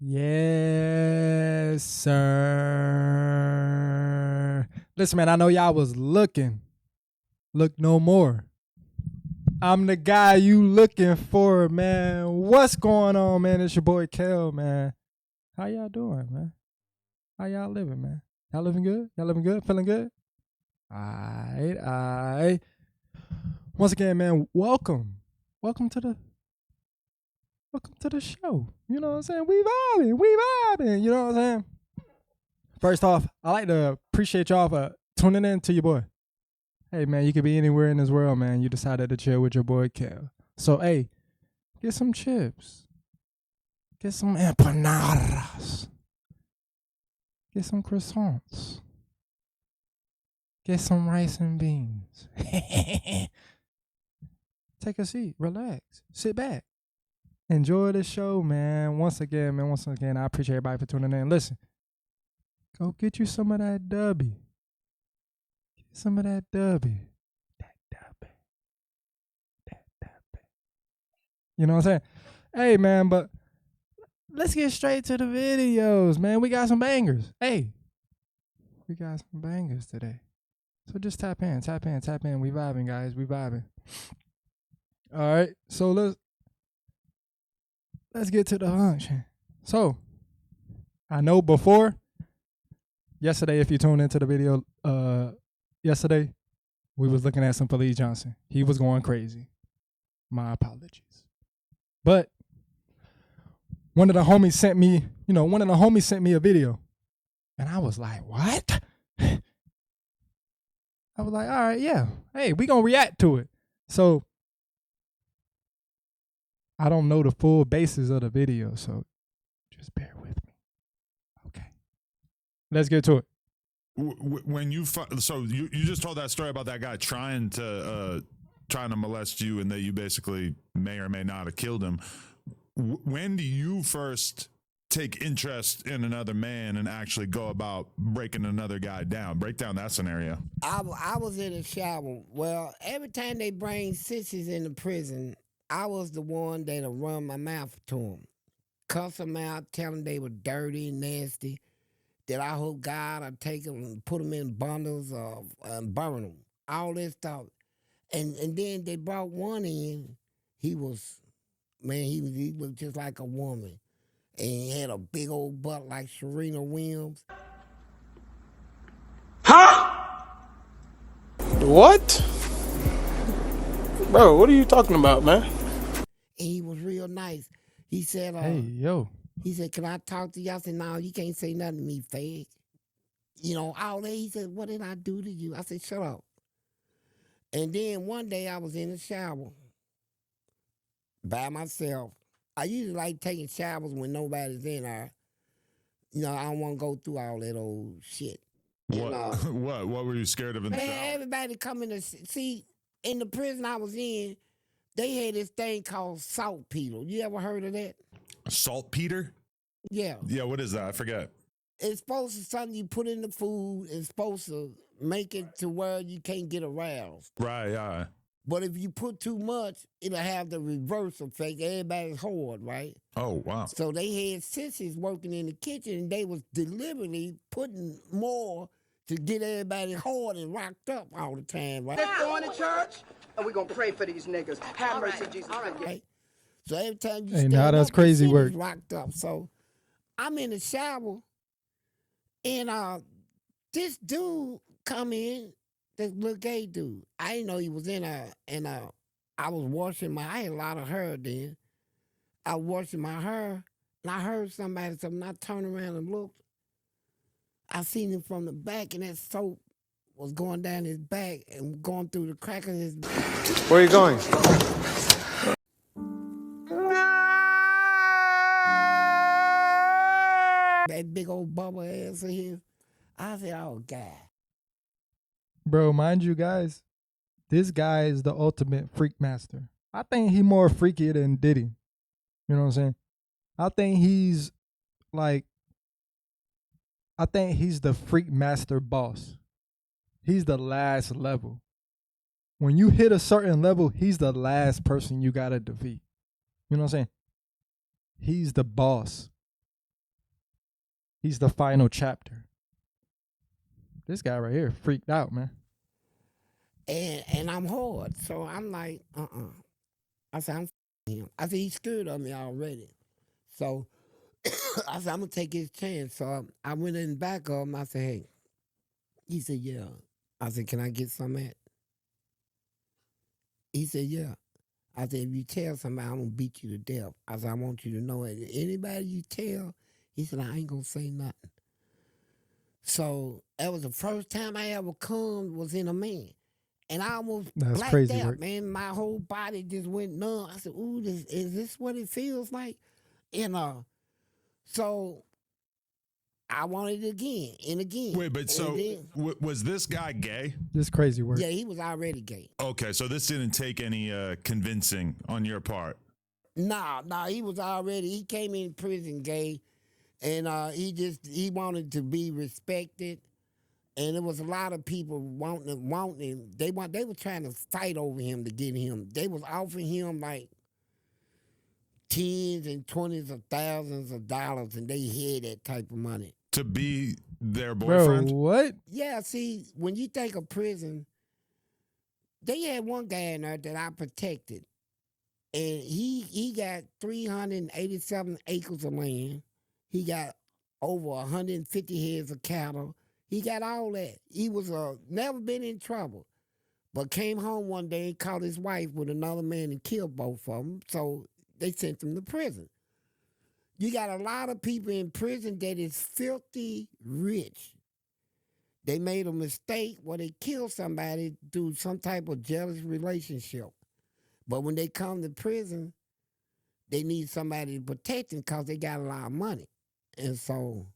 Yes, sir. Listen, man, I know y'all was looking. Look no more. I'm the guy you looking for, man. What's going on, man? It's your boy Kel, man. How y'all doing, man? How y'all living, man? Y'all living good? Y'all living good? Feeling good? Alright. Once again, man, welcome to the show. You know what I'm saying? We vibing. You know what I'm saying? First off, I like to appreciate y'all for tuning in to your boy. Hey, man, you could be anywhere in this world, man. You decided to chill with your boy, Kel. So, hey, get some chips. Get some empanadas. Get some croissants. Get some rice and beans. Take a seat. Relax. Sit back. Enjoy the show, man. Once again, I appreciate everybody for tuning in. Listen, go get you some of that dubby. Get some of that dubby. That dubby. You know what I'm saying? Hey, man, but let's get straight to the videos, man. We got some bangers. Hey, we got some bangers today. So just tap in. We vibing, guys. We vibing. All right, so let's get to the hunch. So, I know yesterday, if you tuned into the video, yesterday, we was looking at some Fleece Johnson. He was going crazy. My apologies. But one of the homies sent me a video. And I was like, what? I was like, all right, yeah. Hey, we gonna react to it. So, I don't know the full basis of the video, so just bear with me. Okay. Let's get to it. When you just told that story about that guy trying to molest you and that you basically may or may not have killed him. When do you first take interest in another man and actually go about breaking another guy down? Break down that scenario. I was in the shower. Well, every time they bring sissies in the prison, I was the one that'll run my mouth to them. Cuss them out, tell them they were dirty and nasty. That I hope God I'd take them and put them in bundles and burn them. All this stuff. And then they brought one in. He was just like a woman. And he had a big old butt like Serena Williams. Huh? What? Bro, what are you talking about, man? And he was real nice. He said, hey, yo. He said, can I talk to you? I said, no, you can't say nothing to me, fag. You know, all that. He said, what did I do to you? I said, shut up. And then one day I was in the shower by myself. I usually like taking showers when nobody's in there. You know, I don't want to go through all that old shit. What? What were you scared of in the shower? Everybody coming to see, in the prison I was in, they had this thing called saltpeter. You ever heard of that? Saltpeter? Yeah. Yeah, what is that? I forget. It's supposed to something you put in the food. It's supposed to make it to where you can't get aroused. Right, yeah. But if you put too much, it'll have the reverse effect. Everybody's hard, right? Oh, wow. So they had sissies working in the kitchen, and they was deliberately putting more to get everybody hard and rocked up all the time, right? Let's go to church, and we're going to pray for these niggas. Have mercy, Jesus. Right. So every time you Hey, stand now that's up, crazy the work. city's rocked up. So I'm in the shower, and this dude come in, this little gay dude. I didn't know he was in there, and I was washing I had a lot of hair then. I was washing my hair, and I heard somebody something. I turned around and looked. I seen him from the back, and that soap was going down his back and going through the crack of his back. Where are you going? That big old bubble ass of his. I said, oh, God. Bro, mind you guys, this guy is the ultimate freak master. I think he more freaky than Diddy. You know what I'm saying? I think he's the freak master boss. He's the last level. When you hit a certain level, he's the last person you gotta defeat. You know what I'm saying? He's the boss. He's the final chapter. This guy right here freaked out, man. And I'm hard. So I'm like, I said, I'm him. I said, he's scared of me already. So I said, I'm going to take his chance. So I went in back of him. I said, hey. He said, yeah. I said, can I get some at? He said, yeah. I said, if you tell somebody, I'm going to beat you to death. I said, I want you to know it. Anybody you tell, he said, I ain't going to say nothing. So that was the first time I ever come was in a man. And I almost That's blacked crazy out, work. man. My whole body just went numb. I said, ooh, is this what it feels like? And so I wanted it again and again. Wait, but And so then- was this guy gay? This crazy work. yeah, he was already gay. Okay, so this didn't take any convincing on your part. Nah, he was already, he came in prison gay, and he wanted to be respected. And there was a lot of people wanting him. They were trying to fight over him to get him. They was offering him like tens and twenties of thousands of dollars, and they had that type of money. To be their Bro, boyfriend? what? Yeah, see, when you think of prison, they had one guy in there that I protected, and he got 387 acres of land. He got over 150 heads of cattle. He got all that. He was never been in trouble, but came home one day and caught his wife with another man and killed both of them. So they sent him to prison. You got a lot of people in prison that is filthy rich. They made a mistake where they killed somebody through some type of jealous relationship. But when they come to prison, they need somebody to protect them because they got a lot of money. And so,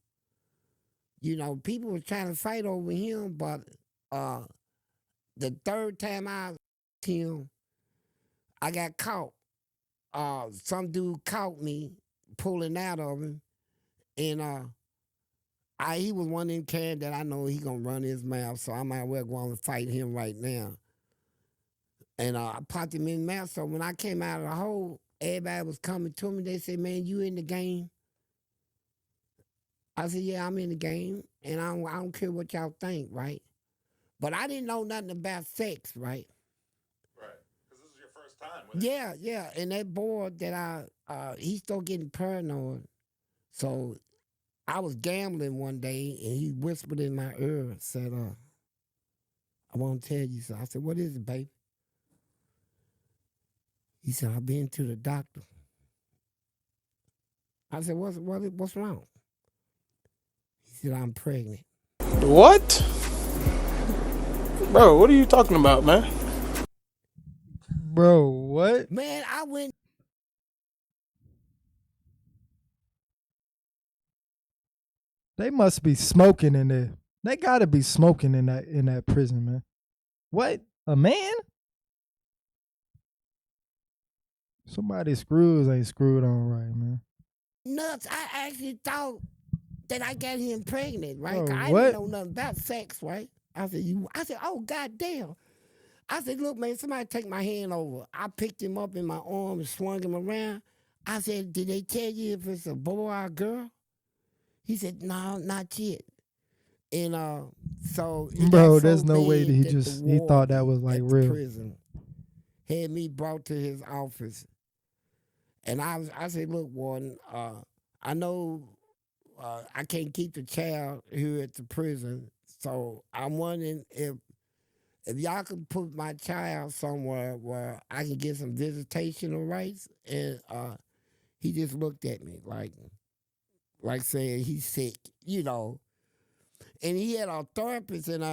you know, people were trying to fight over him, but the third time I him, I got caught. Some dude caught me pulling out of him, and he was one of them cats that I know he gonna run his mouth, so I might well go on and fight him right now. And I popped him in the mouth, so when I came out of the hole, everybody was coming to me. They said, man, you in the game? I said, yeah, I'm in the game, and I don't care what y'all think, right? But I didn't know nothing about sex, right? Right. Because this is your first time with Yeah, and that boy that he started getting paranoid. So I was gambling one day, and he whispered in my ear, said, I want to tell you something. I said, what is it, baby? He said, I've been to the doctor. I said, what's wrong? He said, I'm pregnant. What? Bro, what are you talking about, man? Bro, what? Man, I went. They must be smoking in there. They gotta be smoking in that prison, man. What? A man? Somebody's screws ain't screwed on right, man. Nuts. I actually thought that I got him pregnant, right? Oh, 'Cause I what? didn't know nothing about sex, right? I said, oh, goddamn. I said, look, man, somebody take my hand over. I picked him up in my arm and swung him around. I said, did they tell you if it's a boy or a girl? He said, no, not yet. And so it Bro, got so there's no way bad that the he thought that warden was like at the real. prison had me brought to his office. And I said, look, warden, I know I can't keep the child here at the prison, so I'm wondering if y'all could put my child somewhere where I can get some visitational rights. And he just looked at me like saying he's sick, you know. And he had a therapist and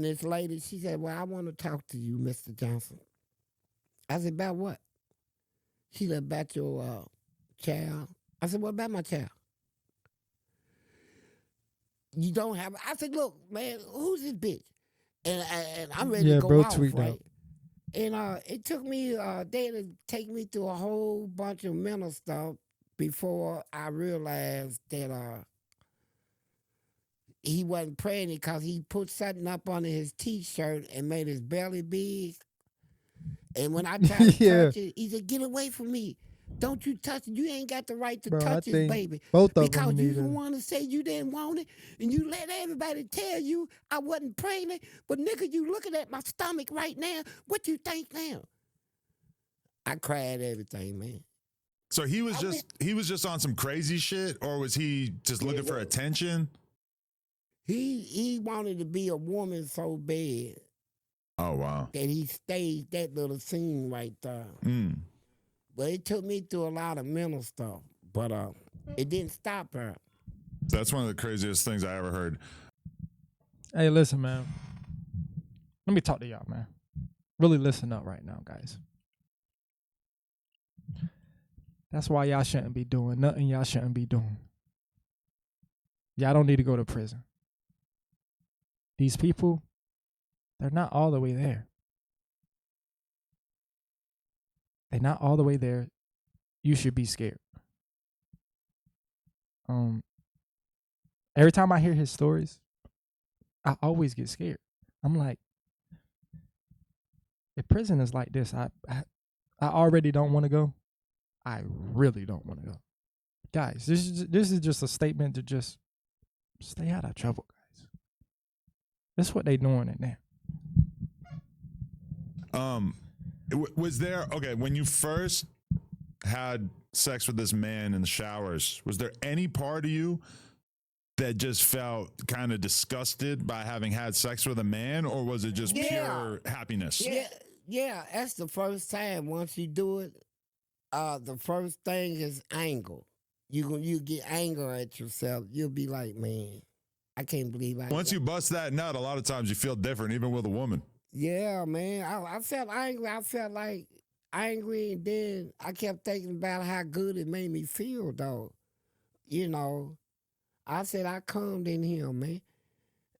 this lady, she said, well, I want to talk to you, Mr. Johnson. I said, about what? She said, about your child. I said, what about my child? You don't have. I said, look, man, who's this bitch? And I'm ready Yeah, to go bro off, tweaked right? out. And it took me they had to take me through a whole bunch of mental stuff before I realized that he wasn't pregnant because he put something up under his T-shirt and made his belly big. And when I tried to Yeah. touch it, he said, get away from me. Don't you touch it. You ain't got the right to Bro, I touch his think baby. both of Because them you need the to. one to say you didn't want it, and you let everybody tell you I wasn't pregnant. But nigga, you looking at my stomach right now. What you think now? I cried everything, man. So he was just on some crazy shit, or was he just looking for attention? He wanted to be a woman so bad Oh wow. that he staged that little scene right there. But it took me through a lot of mental stuff. But it didn't stop her. That's one of the craziest things I ever heard. Hey, listen, man. Let me talk to y'all, man. Really listen up right now, guys. That's why y'all shouldn't be doing nothing y'all shouldn't be doing. Y'all don't need to go to prison. These people, they're not all the way there. They're not all the way there. You should be scared. Every time I hear his stories, I always get scared. I'm like, if prison is like this, I already don't want to go. I really don't want to go. Guys, this is just a statement to just stay out of trouble, guys. That's what they doing in there. Was there, okay, when you first had sex with this man in the showers, was there any part of you that just felt kind of disgusted by having had sex with a man, or was it just pure happiness? Yeah, that's the first time. Once you do it, the first thing is anger. You get anger at yourself. You'll be like, man, I can't believe I. Once you bust that nut, a lot of times you feel different, even with a woman. Yeah, man. I felt angry. I felt like angry, and then I kept thinking about how good it made me feel, though. You know, I said I calmed in here, man.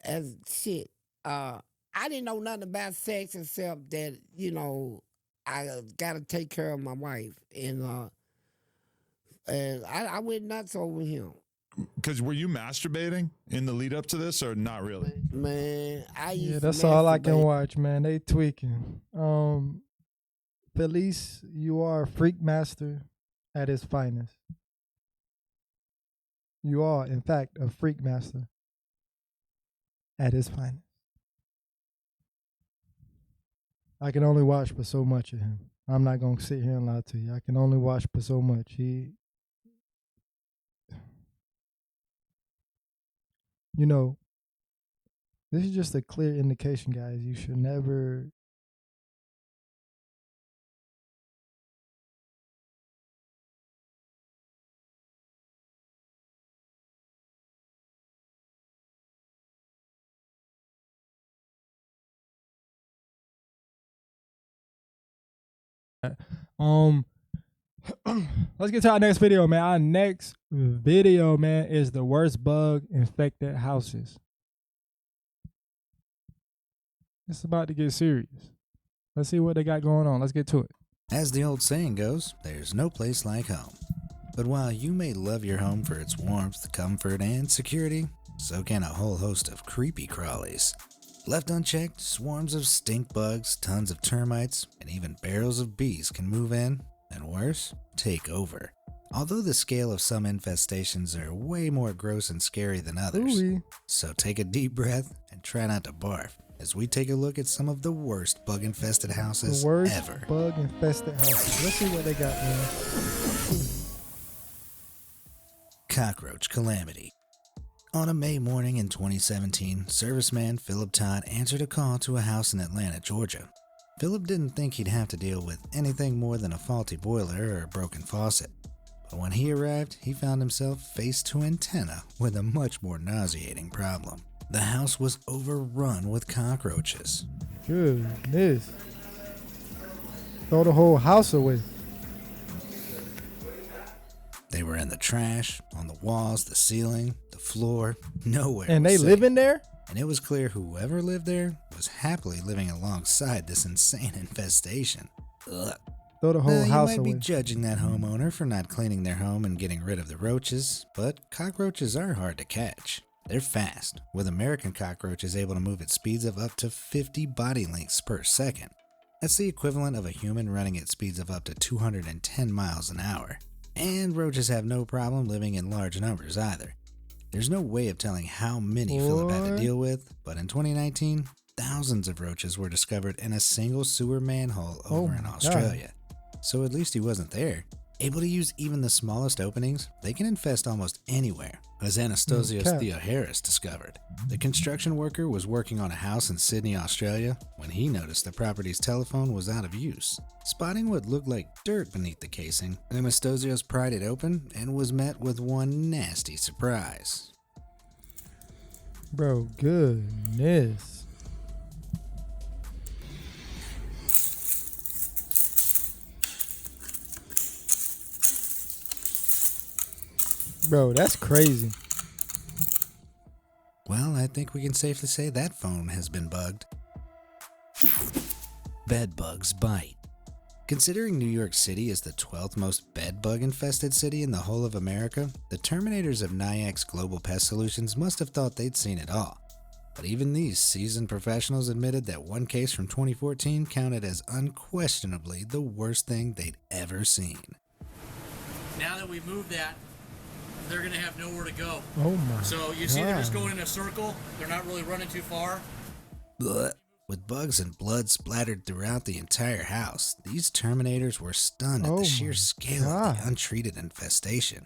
As shit. I didn't know nothing about sex except that, you know, I got to take care of my wife, and I went nuts over him. Because were you masturbating in the lead up to this, or not really? Man, I used to that's all I can masturbate. watch, man. They tweaking. Felice, you are a freak master at his finest. You are, in fact, a freak master at his finest. I can only watch for so much of him. I'm not gonna sit here and lie to you. I can only watch for so much. You know, this is just a clear indication, guys. You should never let's get to our next video, man. Our next video, man, is the worst bug infected houses. It's about to get serious. Let's see what they got going on. Let's get to it. As the old saying goes, there's no place like home. But while you may love your home for its warmth, comfort, and security, so can a whole host of creepy crawlies. Left unchecked, swarms of stink bugs, tons of termites, and even barrels of bees can move in, and worse, take over. Although the scale of some infestations are way more gross and scary than others, Ooh-wee. so take a deep breath and try not to barf as we take a look at some of the worst bug-infested houses The worst ever. bug infested houses. Let's see what they got, man. Cockroach calamity. On a May morning in 2017, serviceman Philip Todd answered a call to a house in Atlanta, Georgia. Philip didn't think he'd have to deal with anything more than a faulty boiler or a broken faucet. But when he arrived, he found himself face to antenna with a much more nauseating problem. The house was overrun with cockroaches. Goodness. Throw the whole house away. They were in the trash, on the walls, the ceiling, the floor, nowhere. And was they safe. live in there? And it was clear whoever lived there was happily living alongside this insane infestation. Ugh. Throw the whole Now, house you might away. be judging that homeowner for not cleaning their home and getting rid of the roaches, but cockroaches are hard to catch. They're fast, with American cockroaches able to move at speeds of up to 50 body lengths per second. That's the equivalent of a human running at speeds of up to 210 miles an hour. And roaches have no problem living in large numbers either. There's no way of telling how many Philip had to deal with, but in 2019, thousands of roaches were discovered in a single sewer manhole over in Australia. So at least he wasn't there. Able to use even the smallest openings, they can infest almost anywhere, as Anastasios Theoharis discovered. The construction worker was working on a house in Sydney, Australia, when he noticed the property's telephone was out of use. Spotting what looked like dirt beneath the casing, Anastasios pried it open and was met with one nasty surprise. Bro, goodness. Bro, that's crazy. Well, I think we can safely say that phone has been bugged. Bed bugs bite. Considering New York City is the 12th most bed bug infested city in the whole of America, the terminators of Nyack's Global Pest Solutions must have thought they'd seen it all. But even these seasoned professionals admitted that one case from 2014 counted as unquestionably the worst thing they'd ever seen. Now that we've moved that, they're going to have nowhere to go. Oh my. So you see they're just going in a circle. They're not really running too far. Blech. With bugs and blood splattered throughout the entire house, these terminators were stunned at the sheer scale of the untreated infestation.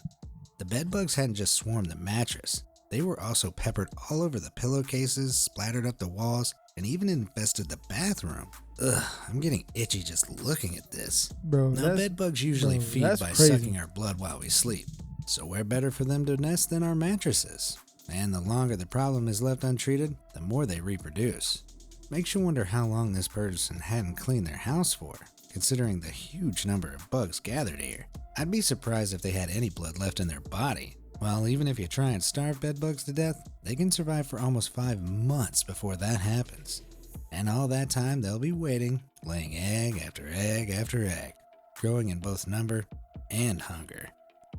The bed bugs hadn't just swarmed the mattress. They were also peppered all over the pillowcases, splattered up the walls, and even infested the bathroom. Ugh, I'm getting itchy just looking at this. Bro, now, bed bugs usually feed by sucking our blood while we sleep. So where better for them to nest than our mattresses? And the longer the problem is left untreated, the more they reproduce. Makes you wonder how long this person hadn't cleaned their house for, considering the huge number of bugs gathered here. I'd be surprised if they had any blood left in their body. Well, even if you try and starve bed bugs to death, they can survive for almost 5 months before that happens. And all that time they'll be waiting, laying egg after egg after egg, growing in both number and hunger.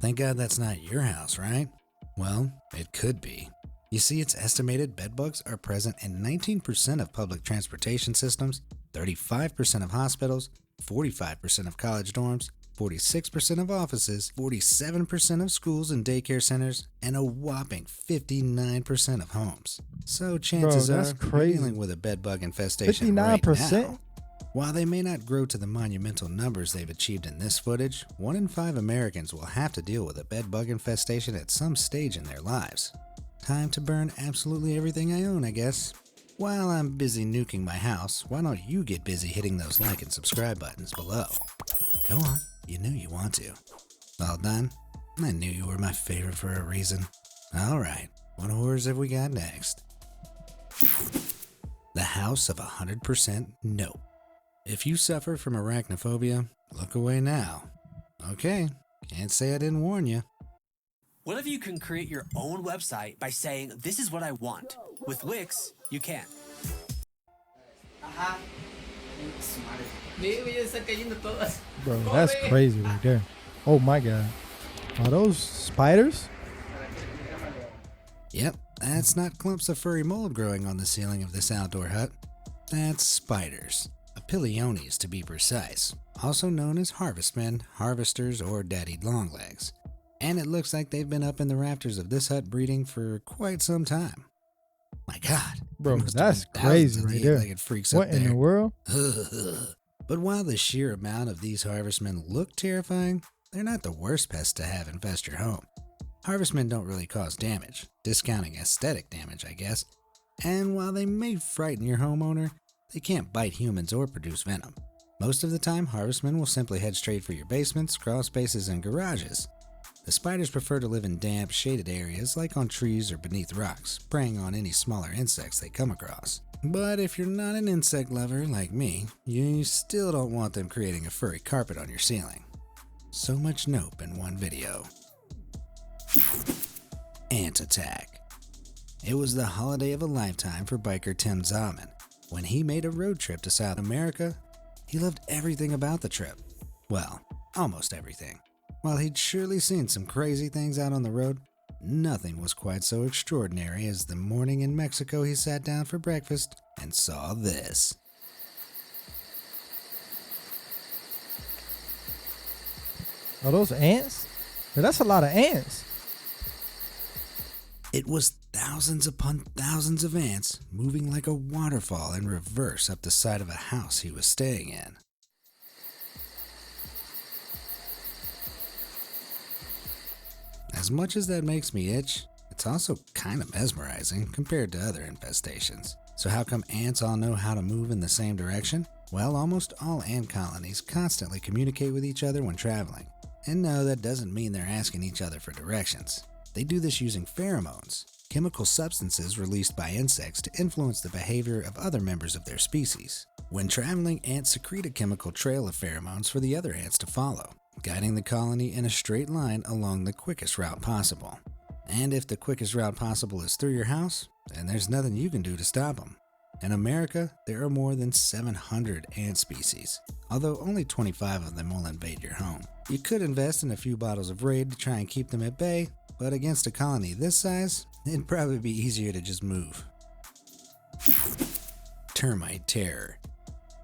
Thank God that's not your house, right? Well, it could be. You see, it's estimated bedbugs are present in 19% of public transportation systems, 35% of hospitals, 45% of college dorms, 46% of offices, 47% of schools and daycare centers, and a whopping 59% of homes. So chances are you're dealing with a bedbug infestation 59%? Right now. While they may not grow to the monumental numbers they've achieved in this footage, 1 in 5 Americans will have to deal with a bedbug infestation at some stage in their lives. Time to burn absolutely everything I own, I guess. While I'm busy nuking my house, why don't you get busy hitting those like and subscribe buttons below? Go on, you knew you want to. All done? I knew you were my favorite for a reason. Alright, what horrors have we got next? The House of 100% Nope. If you suffer from arachnophobia, look away now. Okay, can't say I didn't warn you. What if you can create your own website by saying, this is what I want? With Wix, you can. Bro, that's crazy right there. Oh my God. Are those spiders? Yep, that's not clumps of furry mold growing on the ceiling of this outdoor hut. That's spiders. Apiliones to be precise, also known as harvestmen, harvesters, or daddied longlegs. And it looks like they've been up in the rafters of this hut breeding for quite some time. My God, bro, that's crazy right there. What in the world? But while the sheer amount of these harvestmen look terrifying, they're not the worst pests to have infest your home. Harvestmen don't really cause damage, discounting aesthetic damage, I guess. And while they may frighten your homeowner, they can't bite humans or produce venom. Most of the time, harvestmen will simply head straight for your basements, crawl spaces, and garages. The spiders prefer to live in damp, shaded areas like on trees or beneath rocks, preying on any smaller insects they come across. But if you're not an insect lover like me, you still don't want them creating a furry carpet on your ceiling. So much nope in one video. Ant attack. It was the holiday of a lifetime for biker Tim Zaman. When he made a road trip to South America, he loved everything about the trip. Well, almost everything. While he'd surely seen some crazy things out on the road, nothing was quite so extraordinary as the morning in Mexico he sat down for breakfast and saw this. Are those ants? Yeah, that's a lot of ants. It was thousands upon thousands of ants moving like a waterfall in reverse up the side of a house he was staying in. As much as that makes me itch, it's also kind of mesmerizing compared to other infestations. So how come ants all know how to move in the same direction? Well, almost all ant colonies constantly communicate with each other when traveling. And no, that doesn't mean they're asking each other for directions. They do this using pheromones, chemical substances released by insects to influence the behavior of other members of their species. When traveling, ants secrete a chemical trail of pheromones for the other ants to follow, guiding the colony in a straight line along the quickest route possible. And if the quickest route possible is through your house, then there's nothing you can do to stop them. In America, there are more than 700 ant species, although only 25 of them will invade your home. You could invest in a few bottles of Raid to try and keep them at bay, but against a colony this size, it'd probably be easier to just move. Termite Terror.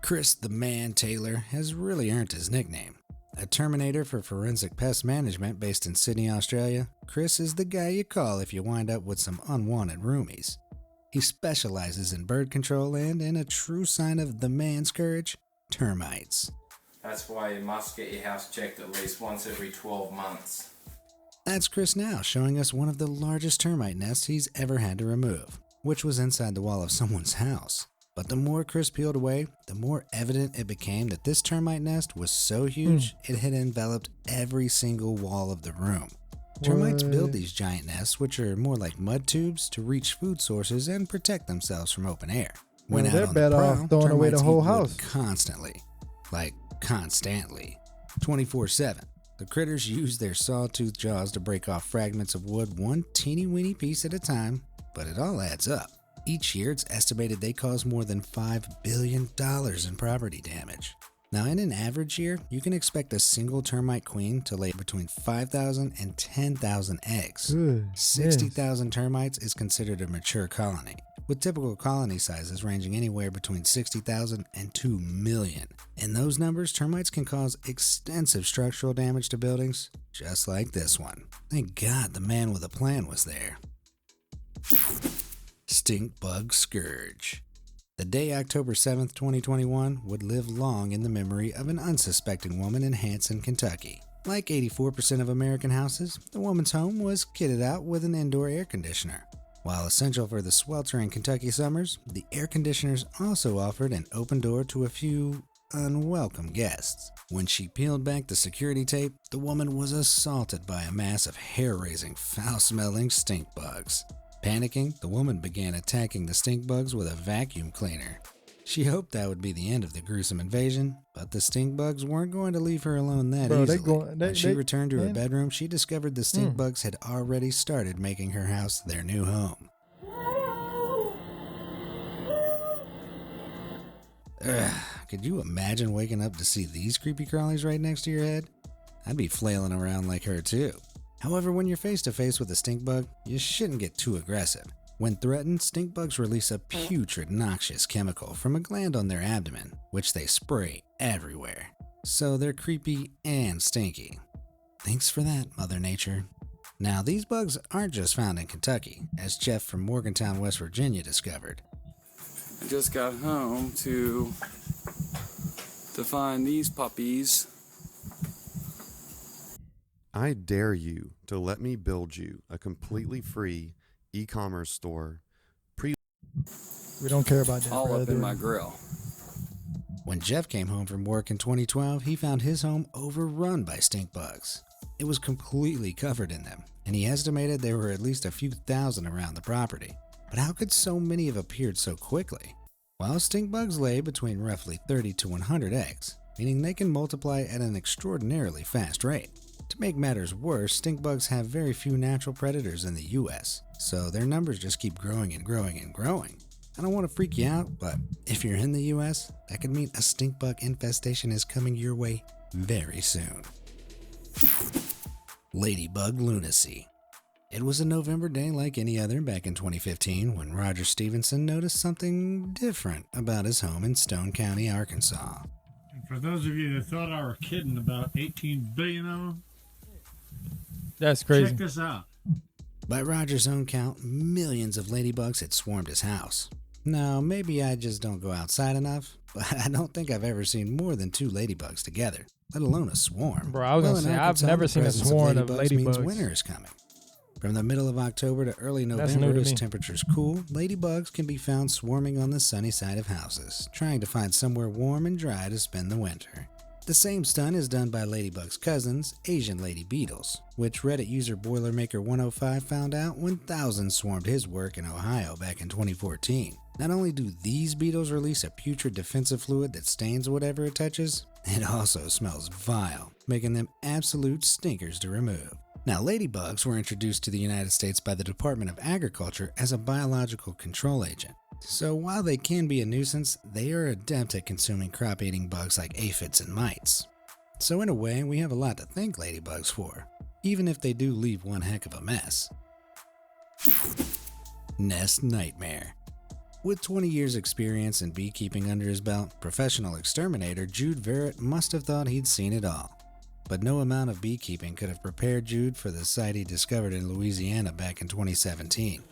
Chris the Man Taylor has really earned his nickname. A Terminator for forensic pest management based in Sydney, Australia, Chris is the guy you call if you wind up with some unwanted roomies. He specializes in bird control and, in a true sign of the man's courage, termites. That's why you must get your house checked at least once every 12 months. That's Chris now showing us one of the largest termite nests he's ever had to remove, which was inside the wall of someone's house. But the more Chris peeled away, the more evident it became that this termite nest was so huge it had enveloped every single wall of the room. Termites build these giant nests, which are more like mud tubes, to reach food sources and protect themselves from open air. When out they're on the better prowl, off throwing away the termites whole eat wood house. constantly. Like, constantly. 24/7. The critters use their sawtooth jaws to break off fragments of wood one teeny-weeny piece at a time, but it all adds up. Each year, it's estimated they cause more than $5 billion in property damage. Now, in an average year, you can expect a single termite queen to lay between 5,000 and 10,000 eggs. 60,000 termites is considered a mature colony, with typical colony sizes ranging anywhere between 60,000 and 2 million. In those numbers, termites can cause extensive structural damage to buildings, just like this one. Thank God the man with a plan was there. Stink Bug Scourge. The day October 7th, 2021 would live long in the memory of an unsuspecting woman in Hanson, Kentucky. Like 84% of American houses, the woman's home was kitted out with an indoor air conditioner. While essential for the sweltering Kentucky summers, the air conditioners also offered an open door to a few unwelcome guests. When she peeled back the security tape, the woman was assaulted by a mass of hair-raising, foul-smelling stink bugs. Panicking, the woman began attacking the stink bugs with a vacuum cleaner. She hoped that would be the end of the gruesome invasion, but the stink bugs weren't going to leave her alone that easily. When she returned to her bedroom, she discovered the stink bugs had already started making her house their new home. Could you imagine waking up to see these creepy crawlies right next to your head? I'd be flailing around like her too. However, when you're face to face with a stink bug, you shouldn't get too aggressive. When threatened, stink bugs release a putrid, noxious chemical from a gland on their abdomen, which they spray everywhere. So they're creepy and stinky. Thanks for that, Mother Nature. Now, these bugs aren't just found in Kentucky, as Jeff from Morgantown, West Virginia discovered. I just got home to find these puppies. I dare you to let me build you a completely free e-commerce store. We don't care about that. All up in my grill. When Jeff came home from work in 2012, he found his home overrun by stink bugs. It was completely covered in them, and he estimated there were at least a few thousand around the property. But how could so many have appeared so quickly? Well, stink bugs lay between roughly 30 to 100 eggs, meaning they can multiply at an extraordinarily fast rate. To make matters worse, stink bugs have very few natural predators in the US, so their numbers just keep growing and growing and growing. I don't want to freak you out, but if you're in the US, that could mean a stink bug infestation is coming your way very soon. Ladybug Lunacy. It was a November day like any other back in 2015 when Roger Stevenson noticed something different about his home in Stone County, Arkansas. For those of you that thought I were kidding about 18 billion of them, That's crazy. Check this out. By Roger's own count, millions of ladybugs had swarmed his house. Now, maybe I just don't go outside enough, but I don't think I've ever seen more than 2 ladybugs together, let alone a swarm. Bro, I was gonna in say, I've Arkansas, never the seen a presence swarm of ladybugs means ladybugs. winter is coming. From the middle of October to early That's November, new to as me. temperatures cool, ladybugs can be found swarming on the sunny side of houses, trying to find somewhere warm and dry to spend the winter. The same stunt is done by ladybugs' cousins, Asian lady beetles, which Reddit user Boilermaker105 found out when thousands swarmed his work in Ohio back in 2014. Not only do these beetles release a putrid defensive fluid that stains whatever it touches, it also smells vile, making them absolute stinkers to remove. Now, ladybugs were introduced to the United States by the Department of Agriculture as a biological control agent. So while they can be a nuisance, they are adept at consuming crop-eating bugs like aphids and mites. So in a way, we have a lot to thank ladybugs for, even if they do leave one heck of a mess. Nest nightmare. With 20 years experience in beekeeping under his belt, professional exterminator Jude Verrett must have thought he'd seen it all. But no amount of beekeeping could have prepared Jude for the sight he discovered in Louisiana back in 2017.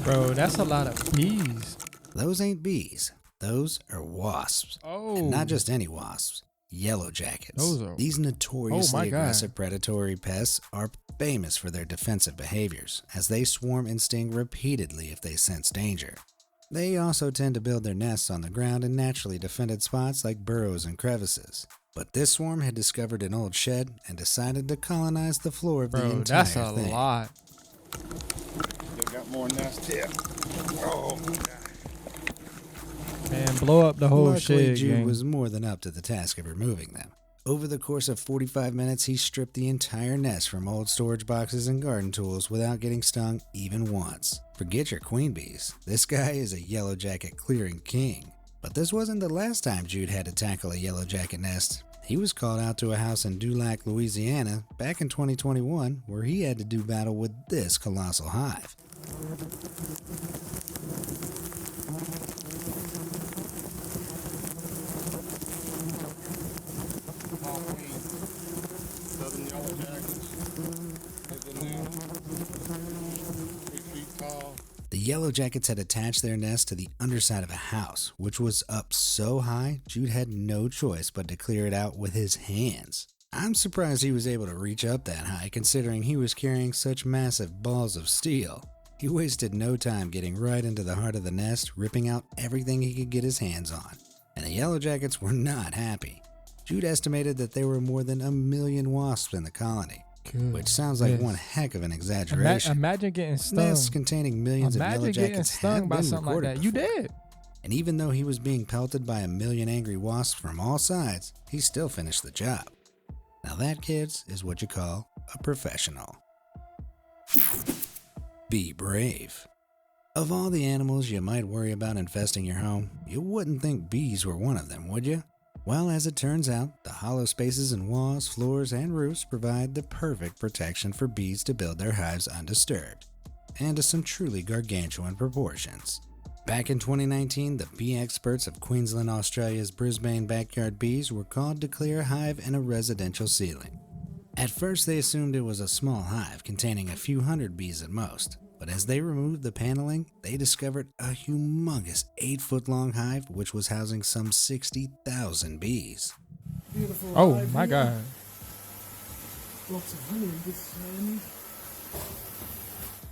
Bro, that's a lot of bees. Those ain't bees. Those are wasps. Oh. And not just any wasps. Yellow jackets. Those are- These notoriously Oh my God. aggressive predatory pests are famous for their defensive behaviors, as they swarm and sting repeatedly if they sense danger. They also tend to build their nests on the ground in naturally defended spots like burrows and crevices. But this swarm had discovered an old shed and decided to colonize the floor of the Bro, entire that's a thing. lot. They got more nests here. Oh, Man, blow up the whole Luckily, shit, Jude gang. was more than up to the task of removing them. Over the course of 45 minutes, he stripped the entire nest from old storage boxes and garden tools without getting stung even once. Forget your queen bees. This guy is a yellow jacket clearing king. But this wasn't the last time Jude had to tackle a yellow jacket nest. He was called out to a house in Dulac, Louisiana, back in 2021, where he had to do battle with this colossal hive. Southern yellow jackets. Is in there. 3 feet tall. The yellow jackets had attached their nest to the underside of a house, which was up so high, Jude had no choice but to clear it out with his hands. I'm surprised he was able to reach up that high, considering he was carrying such massive balls of steel. He wasted no time getting right into the heart of the nest, ripping out everything he could get his hands on. And the yellow jackets were not happy. Jude estimated that there were more than 1 million wasps in the colony, which sounds like one heck of an exaggeration. Imagine getting stung. Nests containing millions of yellow Imagine getting jackets stung have by been something like recorded that. You before. did. And even though he was being pelted by 1 million angry wasps from all sides, he still finished the job. Now that, kids, is what you call a professional. Be brave. Of all the animals you might worry about infesting your home, you wouldn't think bees were one of them, would you? Well, as it turns out, the hollow spaces in walls, floors, and roofs provide the perfect protection for bees to build their hives undisturbed, and to some truly gargantuan proportions. Back in 2019, the bee experts of Queensland, Australia's Brisbane backyard bees were called to clear a hive in a residential ceiling. At first, they assumed it was a small hive containing a few hundred bees at most, but as they removed the paneling, they discovered a humongous 8-foot-long hive which was housing some 60,000 bees. Beautiful. Oh hive my here. God. Lots of honey in this end.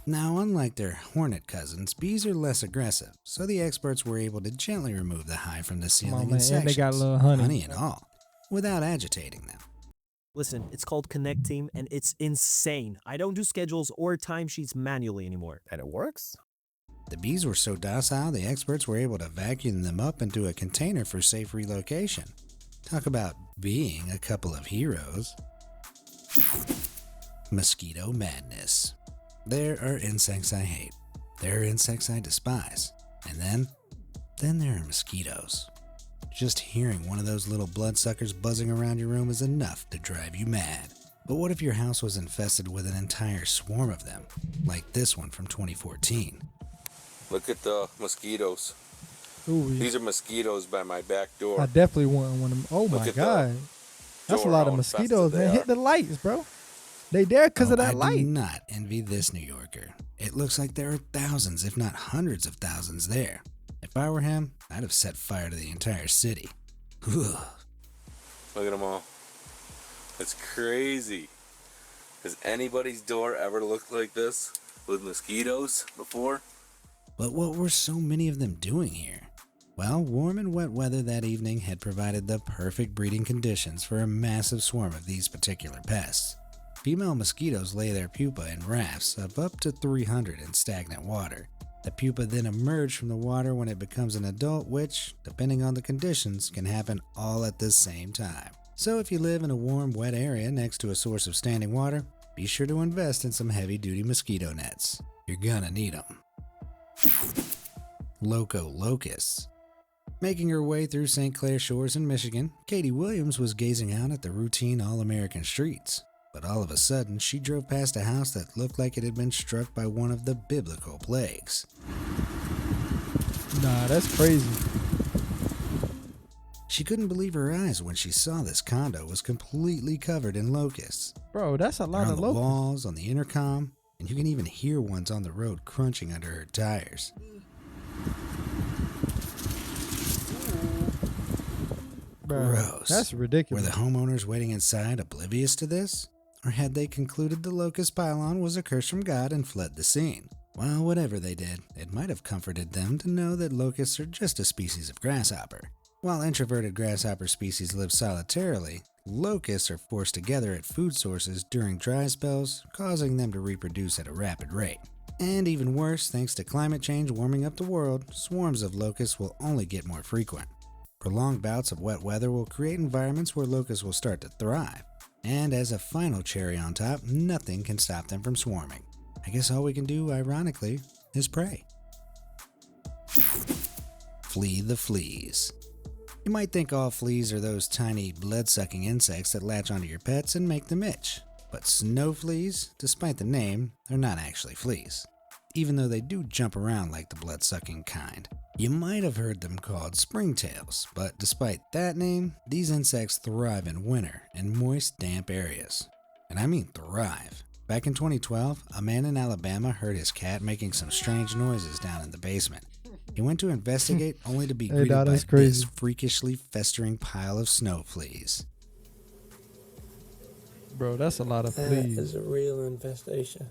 Now, unlike their hornet cousins, bees are less aggressive, so the experts were able to gently remove the hive from the ceiling man, in sections, and they got a little honey. honey and all, without agitating them. Listen, it's called Connect Team, and it's insane. I don't do schedules or timesheets manually anymore, and it works. The bees were so docile, the experts were able to vacuum them up into a container for safe relocation. Talk about being a couple of heroes. Mosquito madness. There are insects I hate. There are insects I despise. And then there are mosquitoes. Just hearing one of those little bloodsuckers buzzing around your room is enough to drive you mad. But what if your house was infested with an entire swarm of them, like this one from 2014? Look at the mosquitoes. Ooh, These are mosquitoes by my back door. I definitely want one of them. Oh Look my at God. That's a lot of mosquitoes, man. Hit the lights, bro. They there because of that I light. do not envy this New Yorker. It looks like there are thousands, if not hundreds of thousands there. If I were him, I'd have set fire to the entire city. Look at them all. It's crazy. Has anybody's door ever looked like this with mosquitoes before? But what were so many of them doing here? Well, warm and wet weather that evening had provided the perfect breeding conditions for a massive swarm of these particular pests. Female mosquitoes lay their pupa in rafts of up to 300 in stagnant water. The pupa then emerge from the water when it becomes an adult, which, depending on the conditions, can happen all at the same time. So if you live in a warm, wet area next to a source of standing water, be sure to invest in some heavy-duty mosquito nets. You're gonna need them. Loco locusts. Making her way through St. Clair Shores in Michigan, Katie Williams was gazing out at the routine all-American streets. But all of a sudden, she drove past a house that looked like it had been struck by one of the biblical plagues. Nah, that's crazy. She couldn't believe her eyes when she saw this condo was completely covered in locusts. Bro, that's a lot They're of on the locusts. walls, on the intercom, and you can even hear ones on the road crunching under her tires. Bro, Gross. that's ridiculous. Were the homeowners waiting inside oblivious to this? Or had they concluded the locust pylon was a curse from God and fled the scene? Well, whatever they did, it might have comforted them to know that locusts are just a species of grasshopper. While introverted grasshopper species live solitarily, locusts are forced together at food sources during dry spells, causing them to reproduce at a rapid rate. And even worse, thanks to climate change warming up the world, swarms of locusts will only get more frequent. Prolonged bouts of wet weather will create environments where locusts will start to thrive. And as a final cherry on top, nothing can stop them from swarming. I guess all we can do, ironically, is pray. Flee the fleas. You might think all fleas are those tiny blood-sucking insects that latch onto your pets and make them itch. But snow fleas, despite the name, are not actually fleas, even though they do jump around like the blood-sucking kind. You might have heard them called springtails, but despite that name, these insects thrive in winter in moist, damp areas. And I mean thrive. Back in 2012, a man in Alabama heard his cat making some strange noises down in the basement. He went to investigate only to be greeted by this freakishly festering pile of snow fleas. Bro, that's a lot of fleas. That is a real infestation.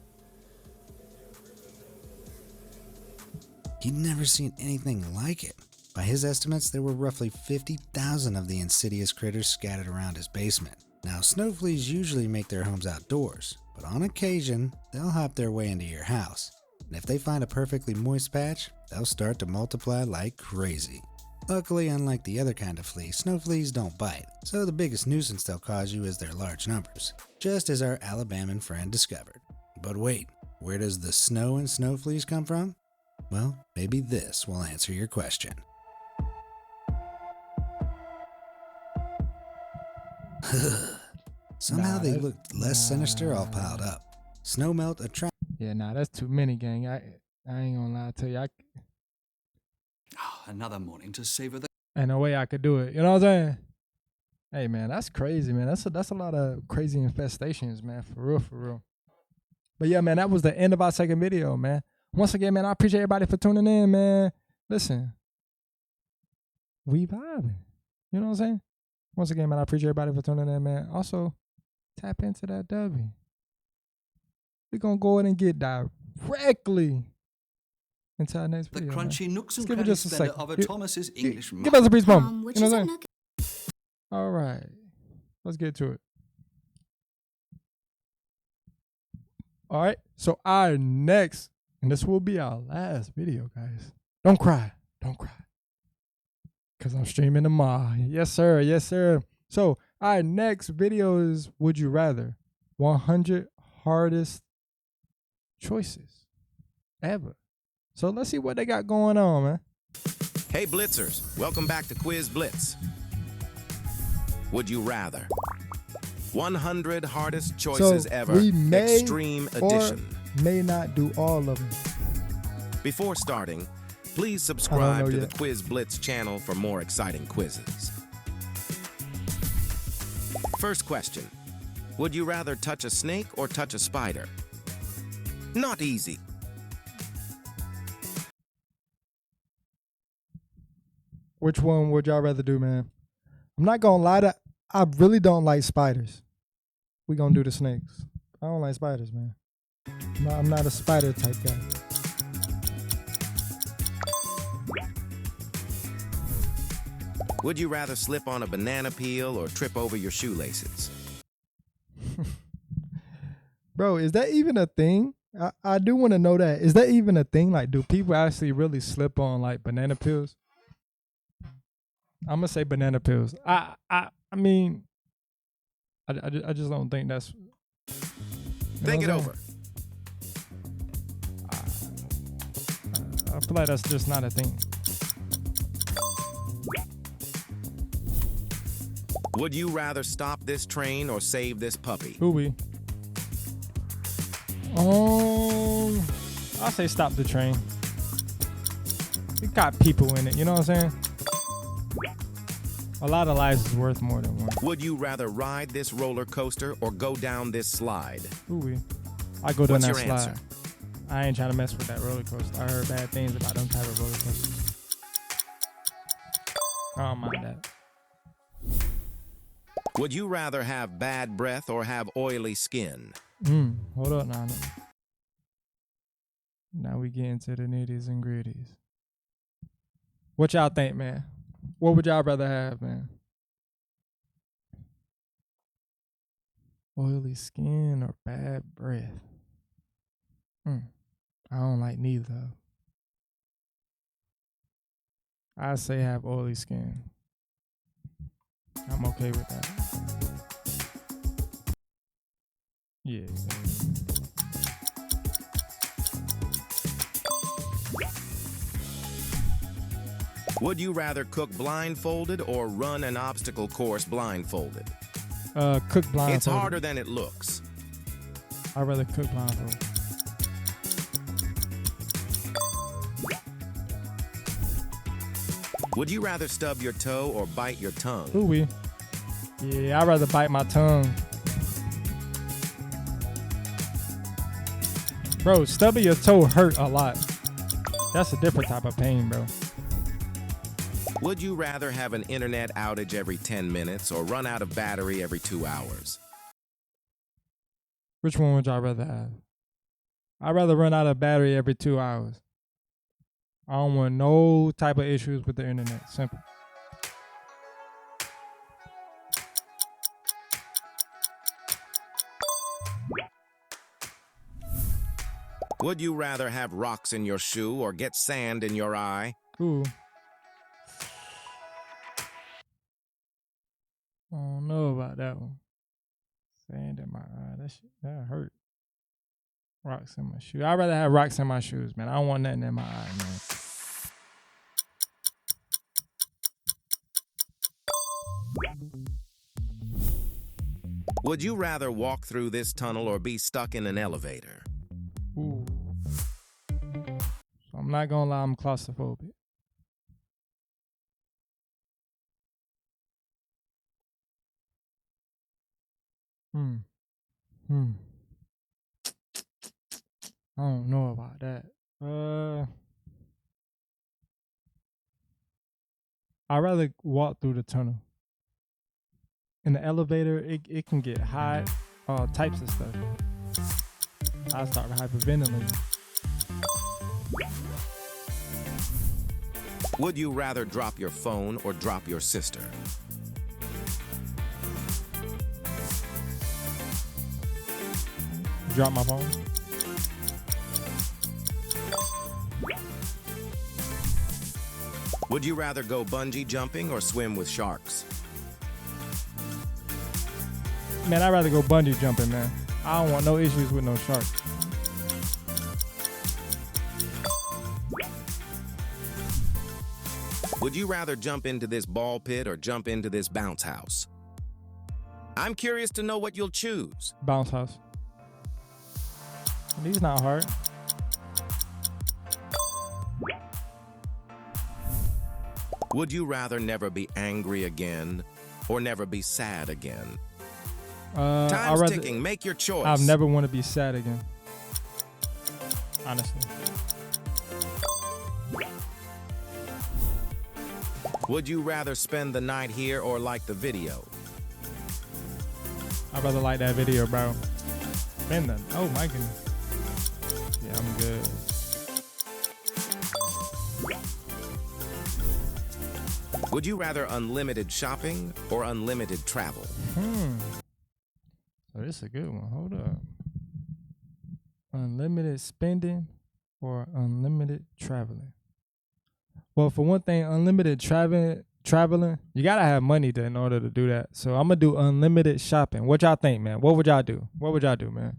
He'd never seen anything like it. By his estimates, there were roughly 50,000 of the insidious critters scattered around his basement. Now, snow fleas usually make their homes outdoors, but on occasion, they'll hop their way into your house. And if they find a perfectly moist patch, they'll start to multiply like crazy. Luckily, unlike the other kind of flea, snow fleas don't bite, so the biggest nuisance they'll cause you is their large numbers, just as our Alabaman friend discovered. But wait, where does the snow and snow fleas come from? Well, maybe this will answer your question. Somehow they looked less sinister all piled up. Snow melt attract. Yeah, nah, that's too many, gang. I ain't gonna lie to you. Another morning to savor the. Ain't no way I could do it. You know what I'm saying? Hey, man, that's crazy, man. That's a lot of crazy infestations, man. For real, for real. But yeah, man, that was the end of our second video, man. Once again, man, I appreciate everybody for tuning in, man. Listen, we vibing. You know what I'm saying? Once again, man, I appreciate everybody for tuning in, man. Also, tap into that W. We're going to go ahead and get directly into our next video. The crunchy nooks and give it crannies just a splendor second. of a Thomas's English Give us a brief moment. what You know you what I'm saying? All right. Let's get to it. All right. So our next, and this will be our last video, guys. Don't cry. Don't cry. Because I'm streaming tomorrow. Yes, sir. Yes, sir. So our next video is Would You Rather? 100 hardest choices ever. So let's see what they got going on, man. Hey Blitzers, welcome back to Quiz Blitz. Would you rather? 100 hardest choices So ever, we may Extreme or Edition. may not do all of them. Before starting, please I don't subscribe know to yet. the Quiz Blitz channel for more exciting quizzes. First question. Would you rather touch a snake or touch a spider? Not easy. Which one would y'all rather do, man? I'm not gonna lie to I really don't like spiders. We gonna do the snakes. I don't like spiders, man. I'm not a spider type guy. Would you rather slip on a banana peel or trip over your shoelaces? Bro, is that even a thing? I do want to know that. Is that even a thing? Like, do people actually really slip on like banana peels? I'm gonna say banana peels. I mean, I just don't think that's. Think it over. I feel like that's just not a thing. Would you rather stop this train or save this puppy? Who I say stop the train. It got people in it, you know what I'm saying? A lot of lives is worth more than one. Would you rather ride this roller coaster or go down this slide? I go down What's that your slide. answer? I ain't trying to mess with that roller coaster. I heard bad things about them type of roller coasters. I don't mind that. Would you rather have bad breath or have oily skin? Hold up now. Now we get into the nitties and gritties. What y'all think, man? What would y'all rather have, man? Oily skin or bad breath? I don't like neither. I say have oily skin. I'm okay with that. Yeah. Would you rather cook blindfolded or run an obstacle course blindfolded? Cook blindfolded. It's harder than it looks. I'd rather cook blindfolded. Would you rather stub your toe or bite your tongue? Yeah, I'd rather bite my tongue. Bro, stubbing your toe hurt a lot. That's a different type of pain, bro. Would you rather have an internet outage every 10 minutes or run out of battery every 2 hours? Which one would y'all rather have? I'd rather run out of battery every 2 hours. I don't want no type of issues with the internet. Simple. Would you rather have rocks in your shoe or get sand in your eye? I don't know about that one. Sand in my eye. That hurt. Rocks in my shoe. I'd rather have rocks in my shoes, man. I don't want nothing in my eye, man. Would you rather walk through this tunnel or be stuck in an elevator? So I'm not gonna lie, I'm claustrophobic. I don't know about that. I'd rather walk through the tunnel. In the elevator, it can get hot, all types of stuff. I start hyperventilating. Would you rather drop your phone or drop your sister? Drop my phone. Would you rather go bungee jumping or swim with sharks? Man, I'd rather go bungee jumping, man. I don't want no issues with no sharks. Would you rather jump into this ball pit or jump into this bounce house? I'm curious to know what you'll choose. Bounce house. These not hard. Would you rather never be angry again or never be sad again? Time's ticking. Make your choice. I've never want to be sad again. Honestly. Would you rather spend the night here or like the video? I'd rather like that video, bro. Man, oh my goodness. Yeah, I'm good. Would you rather unlimited shopping or unlimited travel? So this is a good one. Hold up. Unlimited spending or unlimited traveling? Well, for one thing, unlimited traveling, you gotta have money in order to do that. So I'm gonna do unlimited shopping. What y'all think, man? What would y'all do? What would y'all do, man?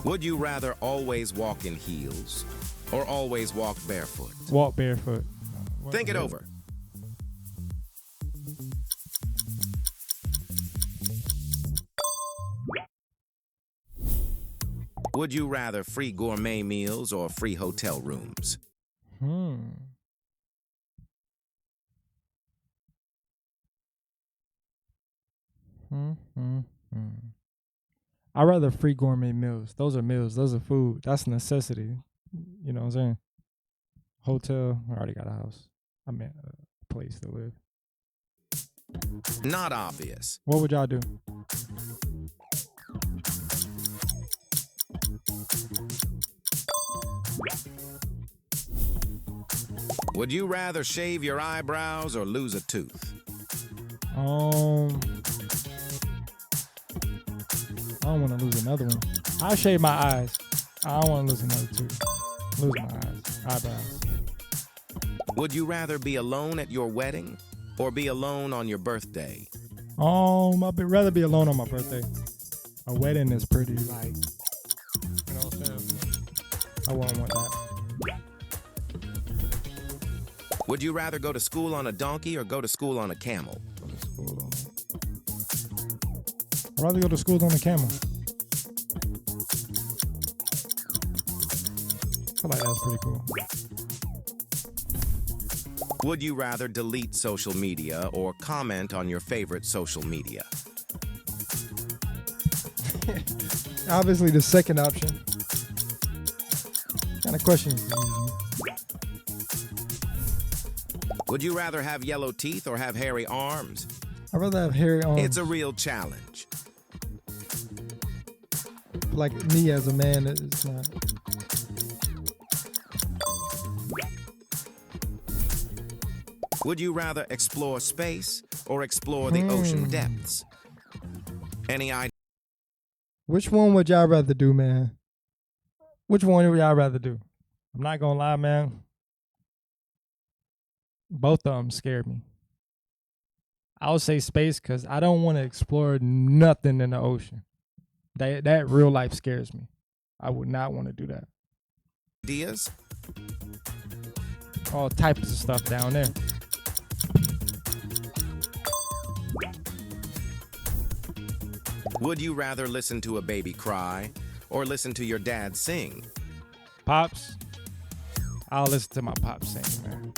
Would you rather always walk in heels or always walk barefoot? Walk barefoot. Think it over. Would you rather free gourmet meals or free hotel rooms? I'd rather free gourmet meals. Those are meals. Those are food. That's a necessity. You know what I'm saying? Hotel. I already got a house. I mean, a place to live. Not obvious. What would y'all do? Would you rather shave your eyebrows or lose a tooth? I don't want to lose another one. I'll shave my eyes. I don't want to lose another tooth. Lose my eyebrows. Would you rather be alone at your wedding or be alone on your birthday? I'd rather be alone on my birthday. A wedding is pretty, like, you know what I'm saying? I wouldn't want that. Would you rather go to school on a donkey or go to school on a camel? I'd rather go to school on a camel. I feel like that's pretty cool. Would you rather delete social media or comment on your favorite social media? Obviously the second option. What kind of questions do you use? Would you rather have yellow teeth or have hairy arms? I'd rather have hairy arms. It's a real challenge. Like me as a man, it's not. Would you rather explore space or explore the ocean depths? Any idea? Which one would y'all rather do, man? Which one would y'all rather do? I'm not gonna lie, man. Both of them scared me. I would say space because I don't want to explore nothing in the ocean. That real life scares me. I would not want to do that. Ideas? All types of stuff down there. Would you rather listen to a baby cry or listen to your dad sing? Pops. I'll listen to my pops sing, man.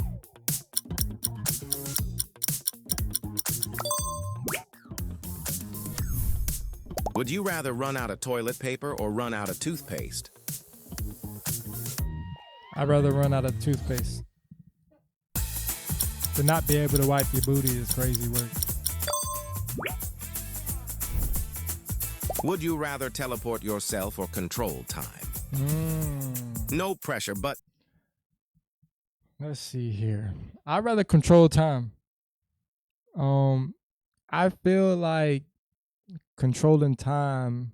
Would you rather run out of toilet paper or run out of toothpaste? I'd rather run out of toothpaste. To not be able to wipe your booty is crazy work. Would you rather teleport yourself or control time? No pressure, but... Let's see here. I'd rather control time. I feel like controlling time.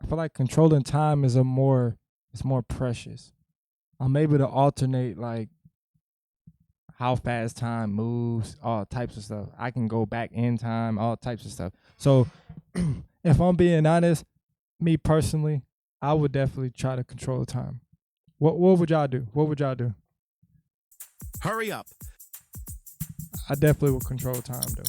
I feel like controlling time is more precious. I'm able to alternate like how fast time moves, all types of stuff. I can go back in time, all types of stuff. So if I'm being honest, me personally, I would definitely try to control time. What would y'all do? What would y'all do? Hurry up. I definitely would control time though.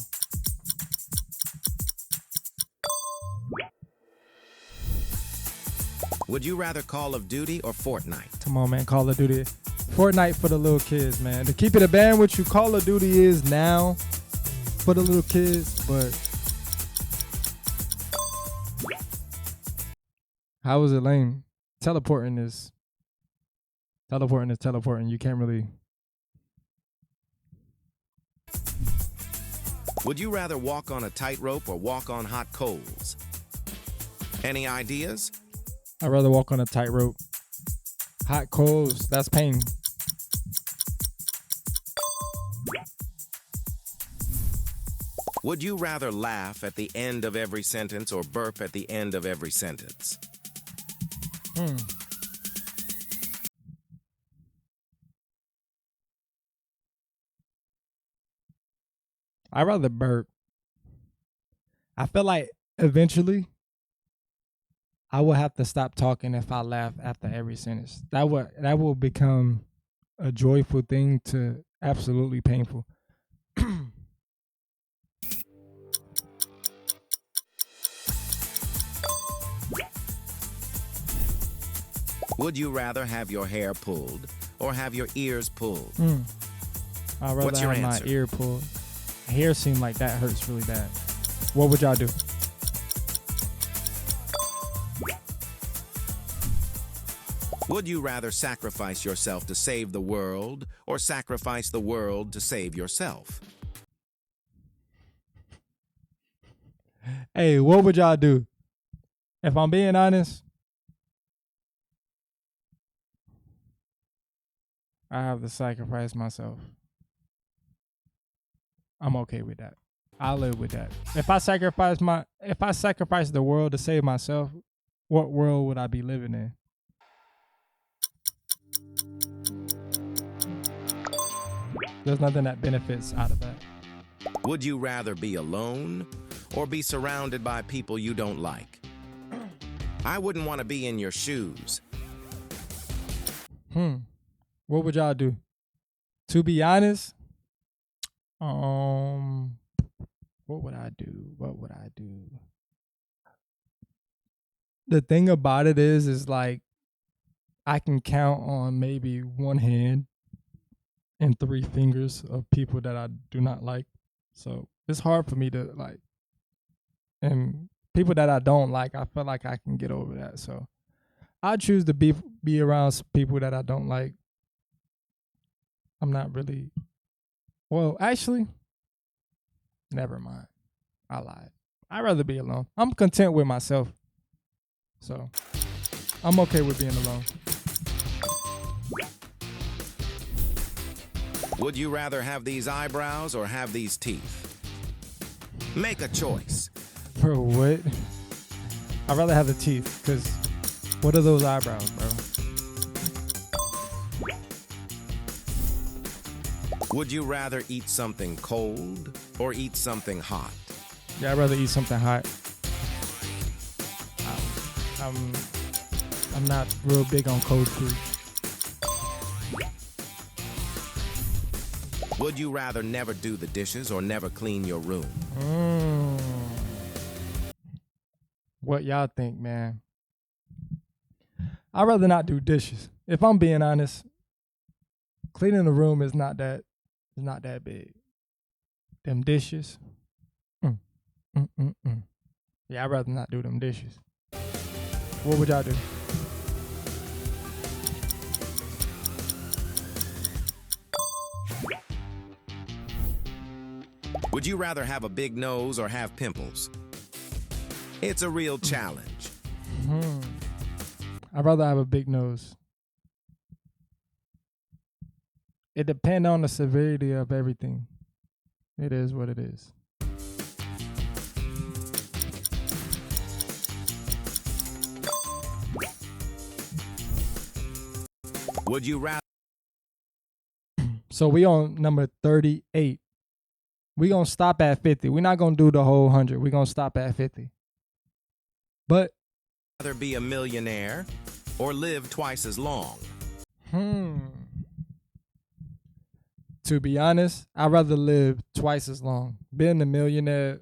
Would you rather Call of Duty or Fortnite? Come on, man. Call of Duty. Fortnite for the little kids, man. To keep it a band with you, Call of Duty is now for the little kids, but how is it lame? Teleporting is teleporting. You can't really. Would you rather walk on a tightrope or walk on hot coals? Any ideas? I'd rather walk on a tightrope. Hot coals, that's pain. Would you rather laugh at the end of every sentence or burp at the end of every sentence? I'd rather burp. I feel like eventually I will have to stop talking if I laugh after every sentence. That will become a joyful thing to absolutely painful. Would you rather have your hair pulled or have your ears pulled? I'd rather What's your have answer? my ear pulled. Hair seem like that hurts really bad. What would y'all do? Would you rather sacrifice yourself to save the world or sacrifice the world to save yourself? Hey, what would y'all do? If I'm being honest, I have to sacrifice myself. I'm okay with that. I'll live with that. If I sacrifice the world to save myself, what world would I be living in? There's nothing that benefits out of that. Would you rather be alone or be surrounded by people you don't like? I wouldn't want to be in your shoes. What would y'all do? To be honest, what would I do? The thing about it is like I can count on maybe one hand and 3 fingers of people that I do not like. So it's hard for me to like, and people that I don't like, I feel like I can get over that. So I choose to be around people that I don't like. I'm not really, well, actually, never mind. I lied. I'd rather be alone. I'm content with myself. So I'm okay with being alone. Would you rather have these eyebrows or have these teeth? Make a choice. Bro, what? I'd rather have the teeth, because what are those eyebrows, bro? Would you rather eat something cold or eat something hot? Yeah, I'd rather eat something hot. I'm not real big on cold food. Would you rather never do the dishes or never clean your room? What y'all think, man? I'd rather not do dishes. If I'm being honest, cleaning the room is not that big. Them dishes. Yeah, I'd rather not do them dishes. What would y'all do? Would you rather have a big nose or have pimples? It's a real challenge. I'd rather have a big nose. It depends on the severity of everything. It is what it is. Would you rather? So we on number 38. We gonna stop at 50. We're not gonna do the whole 100. We're gonna stop at 50. But Rather be a millionaire or live twice as long? To be honest, I'd rather live twice as long. Being a millionaire,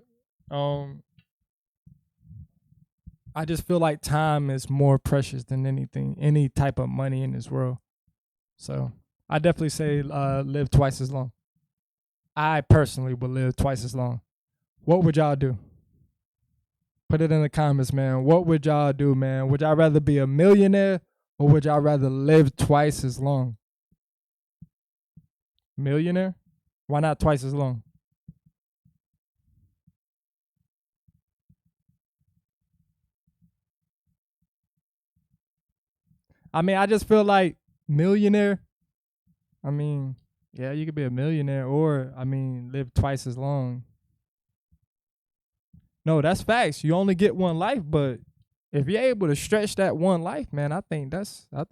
I just feel like time is more precious than anything, any type of money in this world. So I definitely say live twice as long. I personally would live twice as long. What would y'all do? Put it in the comments, man. What would y'all do, man? Would y'all rather be a millionaire or would y'all rather live twice as long? Millionaire? Why not twice as long? I mean, I just feel like millionaire. I mean, yeah, you could be a millionaire or, I mean, live twice as long. No, that's facts. You only get one life, but if you're able to stretch that one life, man, I think that's a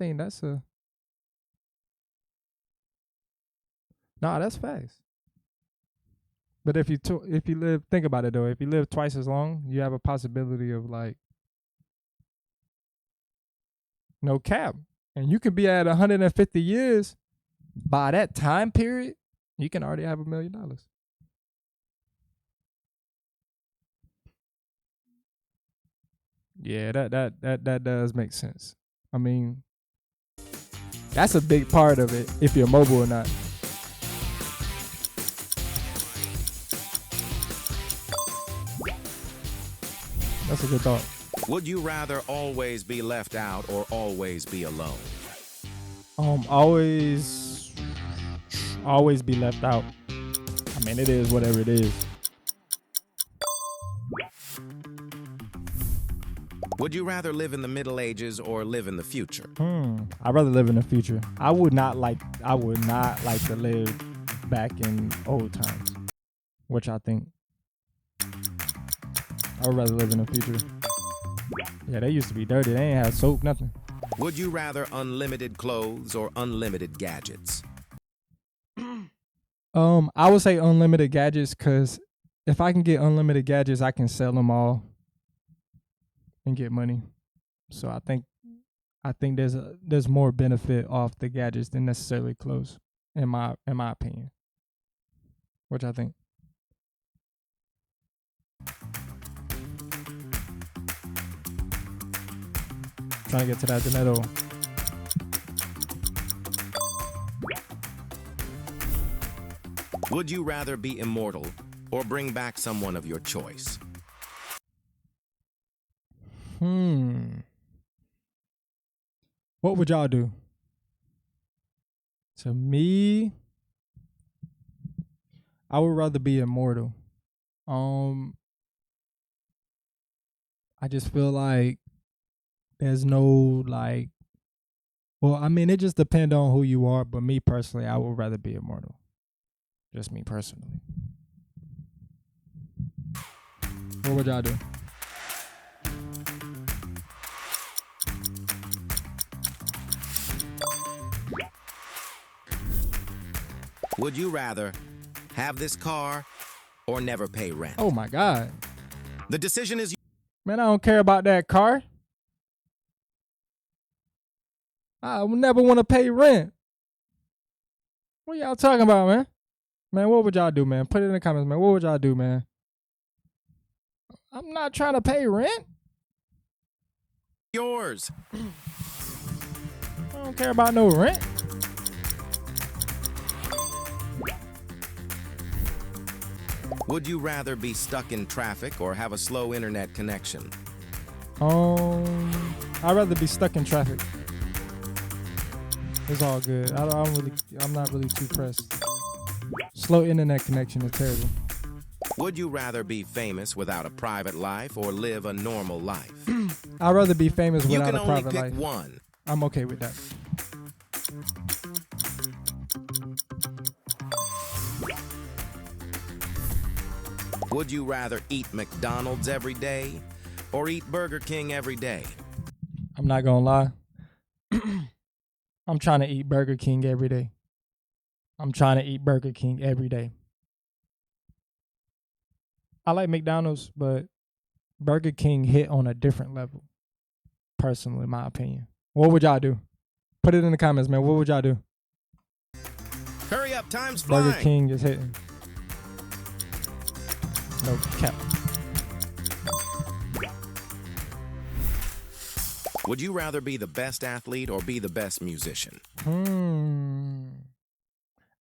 nah, that's facts. But if you live, think about it though. If you live twice as long, you have a possibility of like no cap, and you could be at 150 years. By that time period, you can already have $1 million. Yeah, that does make sense. I mean, that's a big part of it if you're mobile or not. That's a good thought. Would you rather always be left out or always be alone? Always be left out. I mean, it is whatever it is. Would you rather live in the Middle Ages or live in the future? I'd rather live in the future. I would not like to live back in old times. Which I think. I would rather live in the future. Yeah, they used to be dirty. They ain't have soap, nothing. Would you rather unlimited clothes or unlimited gadgets? I would say unlimited gadgets because if I can get unlimited gadgets, I can sell them all and get money. So I think there's more benefit off the gadgets than necessarily clothes, in my opinion. Which I think. Trying to get to that dinero. Would you rather be immortal or bring back someone of your choice? What would y'all do? To me, I would rather be immortal. I just feel like there's no like, well, I mean, it just depends on who you are, but me personally, I would rather be immortal. Just me personally. What would y'all do? Would you rather have this car or never pay rent? Oh my God. The decision is... Man, I don't care about that car. I would never want to pay rent. What y'all talking about, man? Man, what would y'all do, man? Put it in the comments, man. What would y'all do, man? I'm not trying to pay rent. Yours. I don't care about no rent. Would you rather be stuck in traffic or have a slow internet connection? I'd rather be stuck in traffic. It's all good. I'm not really too pressed. Slow internet connection is terrible. Would you rather be famous without a private life or live a normal life? I'd rather be famous without a private life. You can only pick one. I'm okay with that. Would you rather eat McDonald's every day or eat Burger King every day? I'm not gonna lie. I'm trying to eat Burger King every day. I'm trying to eat Burger King every day. I like McDonald's, but Burger King hit on a different level. Personally, in my opinion. What would y'all do? Put it in the comments, man. What would y'all do? Hurry up, time's flying. Burger King is hitting. No cap. Would you rather be the best athlete or be the best musician?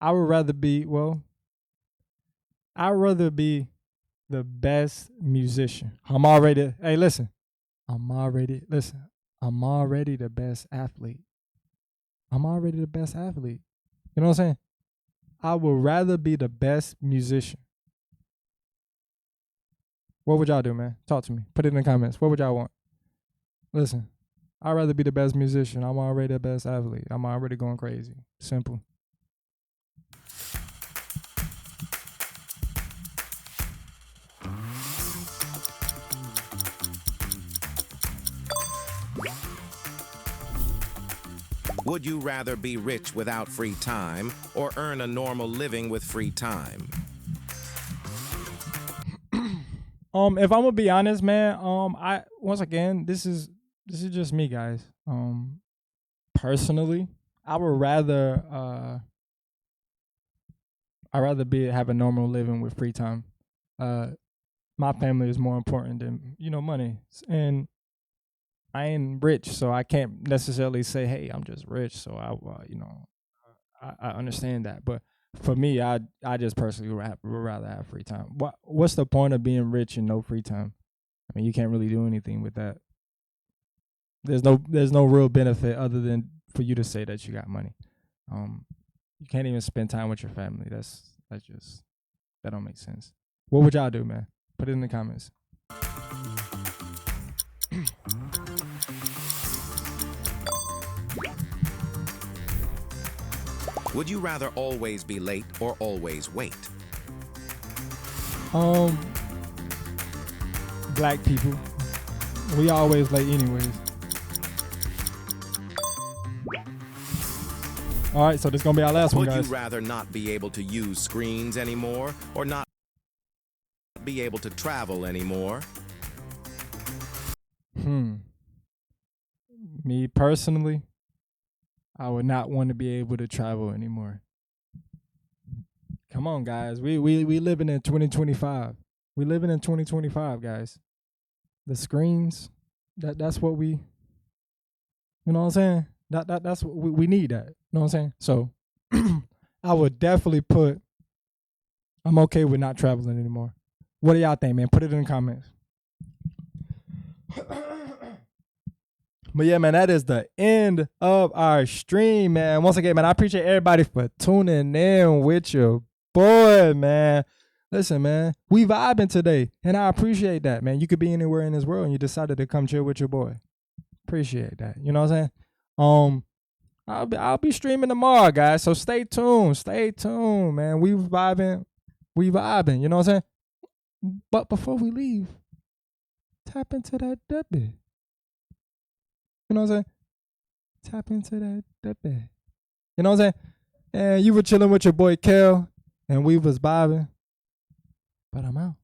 I would rather be, I'd rather be the best musician. I'm already the best athlete. I'm already the best athlete. You know what I'm saying? I would rather be the best musician. What would y'all do, man? Talk to me. Put it in the comments. What would y'all want? Listen, I'd rather be the best musician. I'm already the best athlete. I'm already going crazy. Simple. Would you rather be rich without free time or earn a normal living with free time? If I'm gonna be honest, man, I once again, this is just me, guys. Personally, I would rather have a normal living with free time. My family is more important than money, and I ain't rich, so I can't necessarily say, hey, I'm just rich, so I understand that. But for me, I just personally would rather have free time. What's the point of being rich and no free time? I mean, you can't really do anything with that. There's no real benefit other than for you to say that you got money. You can't even spend time with your family. That don't make sense. What would y'all do, man? Put it in the comments. Would you rather always be late or always wait? Black people, we always late anyways. All right, so this is gonna be our last one, guys. Would you rather not be able to use screens anymore or not be able to travel anymore? Me personally, I would not want to be able to travel anymore. Come on, guys. We living in 2025. We living in 2025, guys. The screens, that's what we, you know what I'm saying? That's what we need that. You know what I'm saying? So I would definitely put, I'm okay with not traveling anymore. What do y'all think, man? Put it in the comments. But yeah, man, that is the end of our stream, man. Once again, man, I appreciate everybody for tuning in with your boy, man. Listen, man, we vibing today, and I appreciate that, man. You could be anywhere in this world, and you decided to come chill with your boy. Appreciate that. You know what I'm saying? I'll be streaming tomorrow, guys. So stay tuned. Stay tuned, man. We vibing. You know what I'm saying? But before we leave, tap into that debit. You know what I'm saying? Tap into that debit. You know what I'm saying? And you were chilling with your boy Kel, and we was vibing. But I'm out.